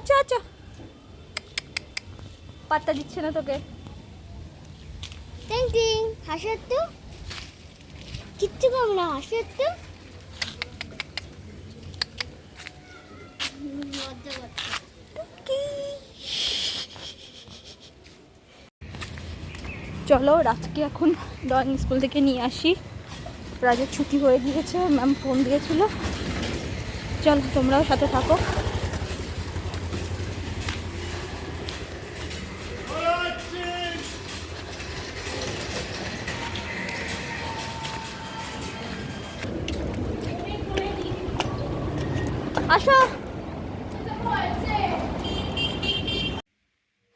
আচ্ছা আচ্ছা, পাত্তা দিচ্ছে না তোকে। টিং টিং হাসো তো, কিচ্ছু কম না, হাসো তো। মজা করছে। চলো রাজকে এখন ড্রয়িং স্কুল থেকে নিয়ে আসি। রাজের ছুটি হয়ে গিয়েছে, ম্যাম ফোন দিয়েছিল। চলো তোমরাও সাথে থাকো। আসো।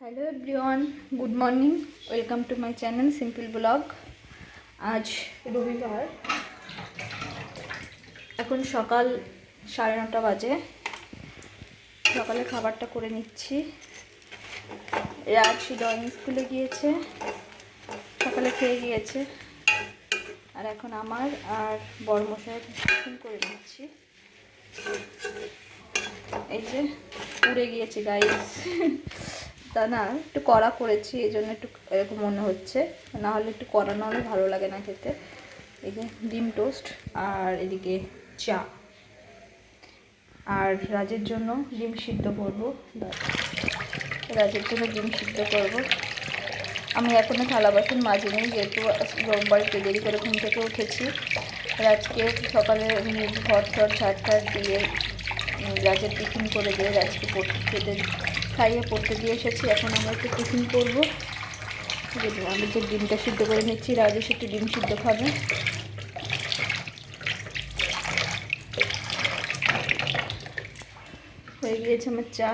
Hello everyone, good morning, welcome to my channel simple blog. আজ রবিবার, এখন সকাল 9:30 বাজে। সকালে খাবারটা করে নিচ্ছি। রাজ ড্রয়িং স্কুলে গিয়েছে, সকালে খেয়ে গিয়েছে। আর এখন আমার আর বড়মশাইয়ের টিফিন করে নিচ্ছি। এই যে পুড়ে গিয়েছে গাইস, তা না একটু কড়া করেছি, এই জন্য একটু এরকম মনে হচ্ছে, না হলে একটু কড়া না হলে ভালো লাগে না খেতে। এই যে ডিম টোস্ট, আর এদিকে চা। আর রাজের জন্য ডিম সিদ্ধ করব, রাজের জন্য ডিম সিদ্ধ করব। আমি এখনও থালা বাসন মাজিনি, যেহেতু রোববার একটু দেরি করে ঘুম থেকে উঠেছি। রাজকে সকালে ঘর ঠর ঝাড় ঠাড় দিয়ে রাজের টিফিন করে দিয়ে রাজকে খেতে খাইয়ে পড়তে দিয়ে এসেছি। এখন আমরা একটু টিফিন করবো। আমি যে ডিমটা সিদ্ধ করে নিচ্ছি, রাজেশ একটু ডিম সিদ্ধ খাবে। হয়ে গিয়েছে আমার চা,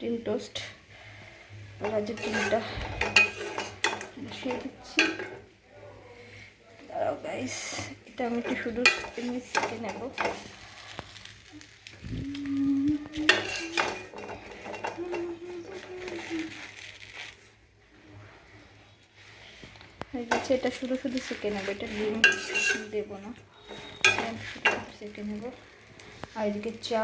ডিম টোস্ট। রাজের ডিমটা বসিয়ে দিচ্ছি। দাঁড়াও গাইস, এটা আমি একটু শুধু এমনি সেঁকে নেব। হয়ে গেছে, এটা শুধু শুধু সেঁকে নেবো, এটা ডিম দেবো না, শুধু সেঁকে নেব। আর এদিকে চা,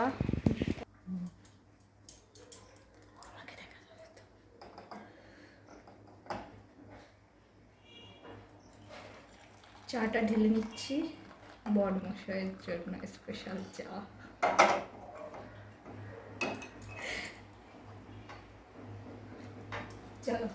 চাটা ঢেলে নিচ্ছি বড়মশাইয়ের জন্য স্পেশাল চা। চলো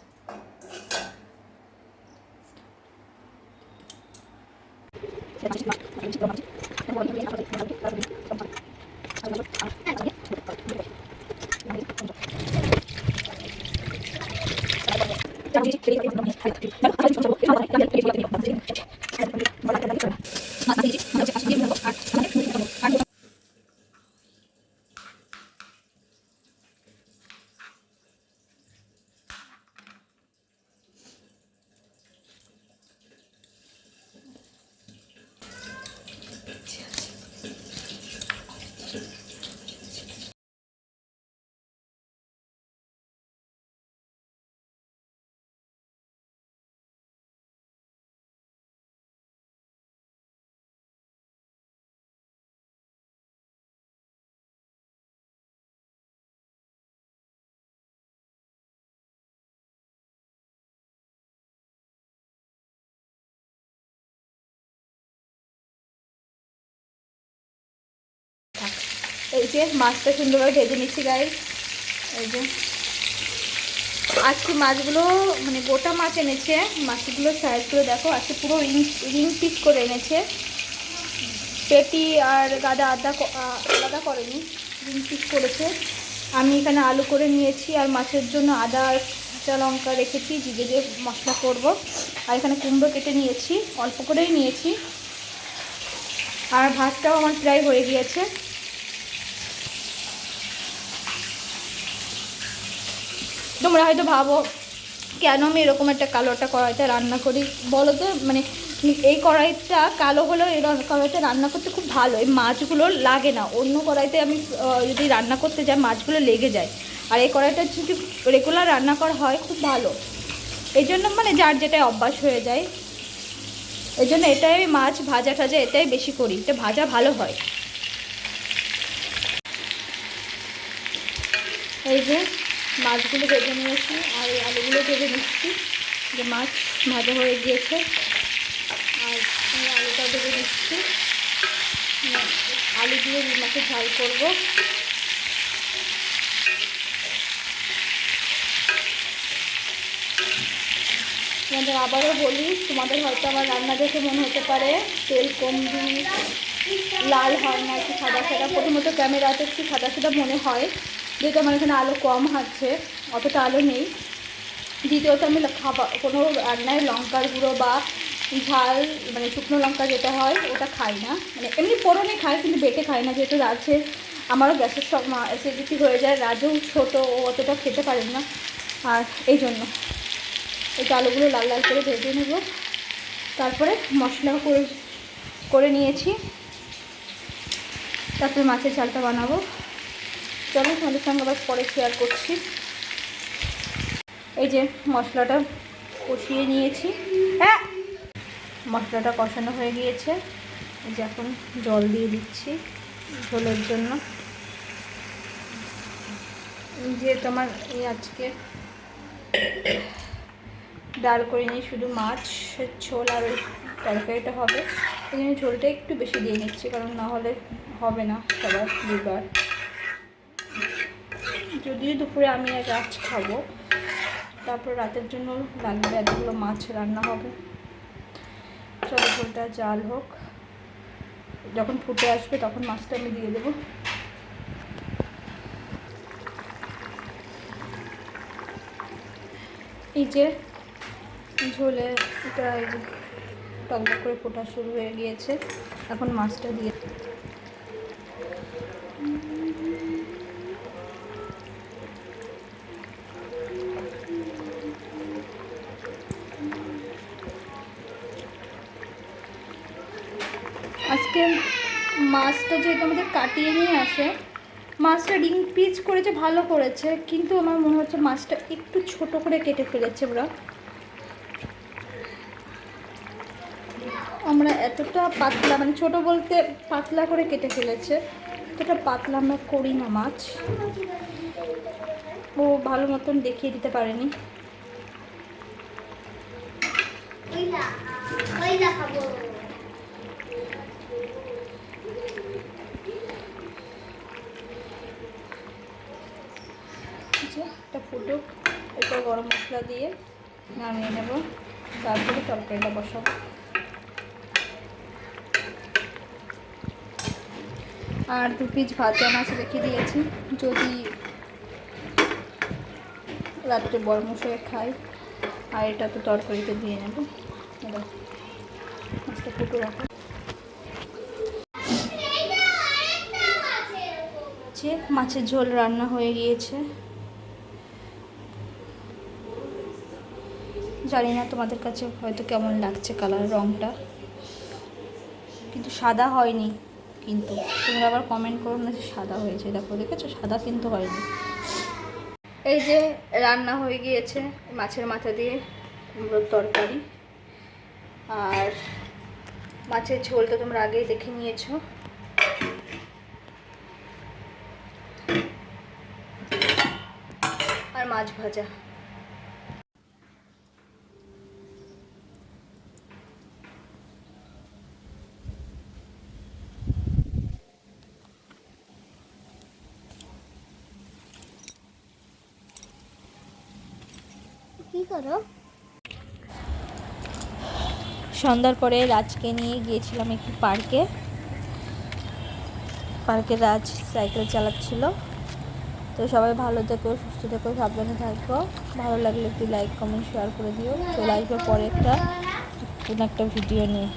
এই যে মাছটা সুন্দরভাবে ভেজে নিচ্ছি গাইস। এই যে আজকে মাছগুলো মানে গোটা মাছ এনেছে, মাছগুলো সাইজগুলো দেখো, আজকে পুরো রিং পিস করে এনেছে। পেটি আর গাদা আলাদা করেনি, রিং পিস করেছে। আমি এখানে আলু করে নিয়েছি, আর মাছের জন্য আদা আর কাঁচা লঙ্কা রেখেছি, জিরে দিয়ে মশলা করব। আর এখানে কুমড়ো কেটে নিয়েছি, অল্প করেই নিয়েছি। আর ভাতটাও আমার প্রায় হয়ে গিয়েছে। তোমরা হয়তো ভাবো কেন আমি এরকম একটা কালো একটা কড়াইতে রান্না করি বলো তো। মানে এই কড়াইটা কালো হলেও এই কড়াইতে রান্না করতে খুব ভালো, এই মাছগুলো লাগে না। অন্য কড়াইতে আমি যদি রান্না করতে যাই মাছগুলো লেগে যায়, আর এই কড়াইটা যদি রেগুলার রান্না করা হয় খুব ভালো। এই জন্য মানে যার যেটাই অভ্যাস হয়ে যায়, এই জন্য এটাই মাছ ভাজা টাজা এটাই বেশি করি, এটা ভাজা ভালো হয়। এই যে মাছগুলো ভেজে নিয়েছি আর এই আলুগুলো ভেজে নিচ্ছি, যে মাছ ভাজা হয়ে গিয়েছে আর এই আলুটা ভেজে নিচ্ছি। আলু দিয়ে রুই মাছের ঝাল করবো। তোমাদের আবারও বলি, তোমাদের হয়তো আমার রান্না দেখে মনে হতে পারে তেল কম দিই, লাল হয় না, একটু সাদা সাদা। প্রথমত ক্যামেরাতে একটু সাদা সাদা মনে হয়, যেহেতু আমার এখানে আলু কম হচ্ছে, অতটা আলু নেই। দ্বিতীয়ত আমি কোনো রান্নায় লঙ্কার গুঁড়ো বা ঝাল মানে শুকনো লঙ্কা যেটা হয় ওটা খাই না, মানে এমনি ফোড়নে খাই কিন্তু বেটে খাই না, যেহেতু রাজে আমারও গ্যাসের সব অ্যাসিডিটি হয়ে যায়, রাজেও ছোটো, ও অতটা খেতে পারেন না, আর এই জন্য এই আলুগুলো লাল লাল করে ভেজে নেব। তারপরে মশলা করে নিয়েছি, তারপরে মাছের ঝালটা বানাবো। চলো তোমাদের সঙ্গে আবার পরে শেয়ার করছি। এই যে মশলাটা কষিয়ে নিয়েছি, হ্যাঁ মশলাটা কষানো হয়ে গিয়েছে। এই যে এখন জল দিয়ে দিচ্ছি ঝোলের জন্য। যে তোমার এই আজকে ডাল করে নিই, শুধু মাছের ঝোল আর ওই তরকারিটা হবে, এই জন্য ঝোলটা একটু বেশি দিয়ে নিচ্ছি, কারণ না হলে হবে না সবার দুবার। যদিও দুপুরে আমি আর রাত খাবো, তারপর রাতের জন্য লাগবে এতগুলো মাছ রান্না হবে। চলো ঝোলটা জাল হোক, যখন ফুটে আসবে তখন মাছটা আমি দিয়ে দেবো। এই যে ঝোলে এটা এই যে টকবক করে ফোটা শুরু হয়ে গিয়েছে, এখন মাছটা দিয়ে আজকে মাছটা যেহেতু আমাদের কাটিয়ে নিয়ে আসে, মাছটা ডিম পিচ করেছে, ভালো করেছে, কিন্তু আমার মনে হচ্ছে মাছটা একটু ছোট করে কেটে ফেলেছে ওরা। আমরা এতটা পাতলা, মানে ছোট বলতে পাতলা করে কেটে ফেলেছে, এতটা পাতলা আমরা করি না মাছ। ও ভালো মতন দেখিয়ে দিতে পারেনি। একটা ফুটুক, এরপর গরম মশলা দিয়ে নামিয়ে নেব, তারপরে তরকারিটা বসাবো। আর 2 পিস ভাজা মাছ রেখে দিয়েছি, যদি রাত্রে বড় মশাই খাই, আর এটা তো তরকারিতে দিয়ে নেব। মাছটা ফুটে রাখো, যে মাছের ঝোল রান্না হয়ে গিয়েছে। জানি না তোমাদের কাছে হয়তো কেমন লাগছে কালার, রঙটা কিন্তু সাদা হয়নি, কিন্তু তোমরা আবার কমেন্ট করো না যে সাদা হয়েছে। দেখো দেখেছো, সাদা কিন্তু হয়নি। এই যে রান্না হয়ে গিয়েছে মাছের মাথা দিয়ে কুমড়োর তরকারি, আর মাছের ঝোলটা তোমরা আগেই দেখে নিয়েছো। আর মাছ ভাজা। কি করো? সন্ধ্যার পরে রাজকে নিয়ে গিয়েছিলাম একটু পার্কে। রাজ সাইকেল চালাচ্ছিল। তো সবাই ভালো থেকো, সুস্থ থেকো, সাবধানে থাকবো। ভালো লাগলে একটু লাইক কমেন্ট শেয়ার করে দিও। চলে আসবো পরে কোনো একটা ভিডিও নিয়ে।